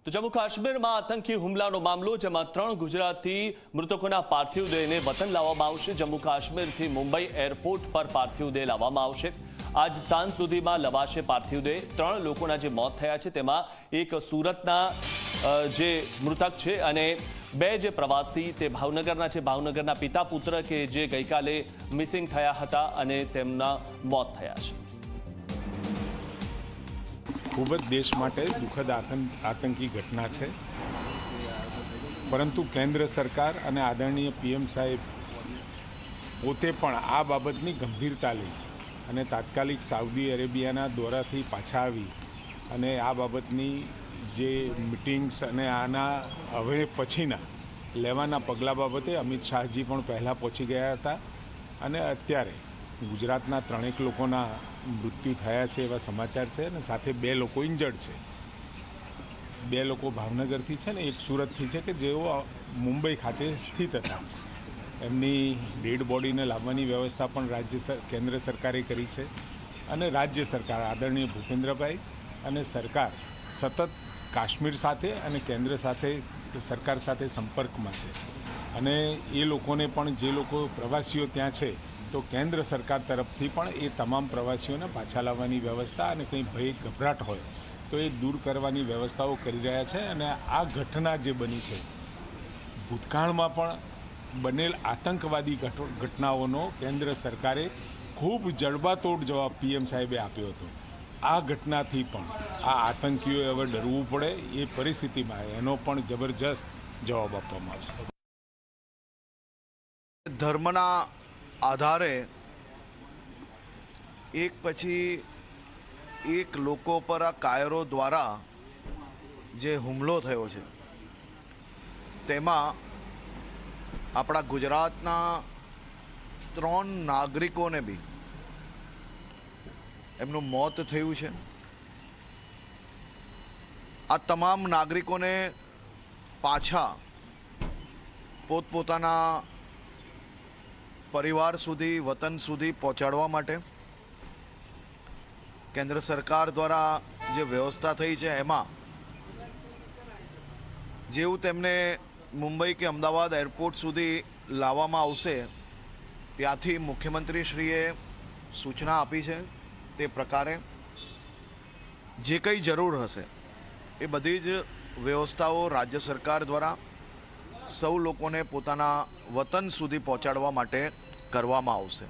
તો જમ્મુ કાશ્મીરમાં આતંકી હુમલાનો મામલો, જેમાં 3 ગુજરાતી મૃતકોના પાર્થિવ દેહને વતન લાવવામાં આવશે। જમ્મુ કાશ્મીરથી મુંબઈ એરપોર્ટ પર પાર્થિવ દેહ લાવવામાં આવશે। આજ સાંજ સુધીમાં લવાશે પાર્થિવ દેહ। 3 લોકોના જે મોત થયા છે તેમાં એક સુરતના જે મૃતક છે અને 2 જે પ્રવાસી તે ભાવનગરના છે। ભાવનગરના પિતા પુત્ર કે જે ગઈકાલે મિસિંગ થયા હતા અને તેમના મોત થયા છે। ખૂબ જ દેશ માટે દુઃખદ આતંકી ઘટના છે, પરંતુ કેન્દ્ર સરકાર અને આદરણીય પીએમ સાહેબ પોતે પણ આ બાબતની ગંભીરતા લઈ અને તાત્કાલિક સાઉદી અરેબિયાના દોરાથી પાછા આવી અને આ બાબતની જે મિટિંગ્સ અને આના હવે પછીના લેવાના પગલાં બાબતે અમિત શાહજી પણ પહેલાં પહોંચી ગયા હતા અને અત્યારે ગુજરાતના 3 લોકોના મૃત્યુ થયા છે એવા સમાચાર છે અને સાથે 2 લોકો ઇન્જર્ડ છે। 2 લોકો ભાવનગરથી છે ને એક સુરતથી છે કે જેઓ મુંબઈ ખાતે સ્થિત હતા। એમની ડેડ બોડીને લાવવાની વ્યવસ્થા પણ કેન્દ્ર સરકારે કરી છે અને રાજ્ય સરકાર આદરણીય ભૂપેન્દ્રભાઈ અને સરકાર સતત કાશ્મીર સાથે અને કેન્દ્ર સાથે સરકાર સાથે સંપર્કમાં છે અને એ લોકોને પણ જે લોકો પ્રવાસીઓ ત્યાં છે તો કેન્દ્ર સરકાર તરફથી પણ એ તમામ પ્રવાસીઓને પાછા લાવવાની વ્યવસ્થા અને કંઈ ભય ગભરાટ હોય તો એ દૂર કરવાની વ્યવસ્થાઓ કરી રહ્યા છે અને આ ઘટના જે બની છે ભૂતકાળમાં પણ બનેલ આતંકવાદી ઘટનાઓનો કેન્દ્ર સરકારે ખૂબ જડબાતોડ જવાબ પીએમ સાહેબે આપ્યો હતો। આ ઘટનાથી પણ આ આતંકીઓએ હવે ડરવું પડે એ પરિસ્થિતિમાં એનો પણ જબરજસ્ત જવાબ આપવામાં આવશે। ધર્મના આધારે એક પછી એક લોકો પર આ કાયરો દ્વારા જે હુમલો થયો છે તેમાં આપણા ગુજરાતના 3 નાગરિકોને બી એમનું મોત થયું છે। આ તમામ નાગરિકોને પાછા પોતપોતાના પરિવાર સુધી, વતન સુધી પહોંચાડવા માટે કેન્દ્ર સરકાર દ્વારા જે વ્યવસ્થા થઈ છે એમાં જેવું તેમને મુંબઈ કે અમદાવાદ એરપોર્ટ સુધી લાવવામાં આવશે ત્યાંથી મુખ્યમંત્રીશ્રીએ સૂચના આપી છે તે પ્રકારે જે કંઈ જરૂર હશે એ બધી જ વ્યવસ્થાઓ રાજ્ય સરકાર દ્વારા સૌ લોકોને પોતાના વતન સુધી પહોંચાડવા માટે કરવામાં આવશે।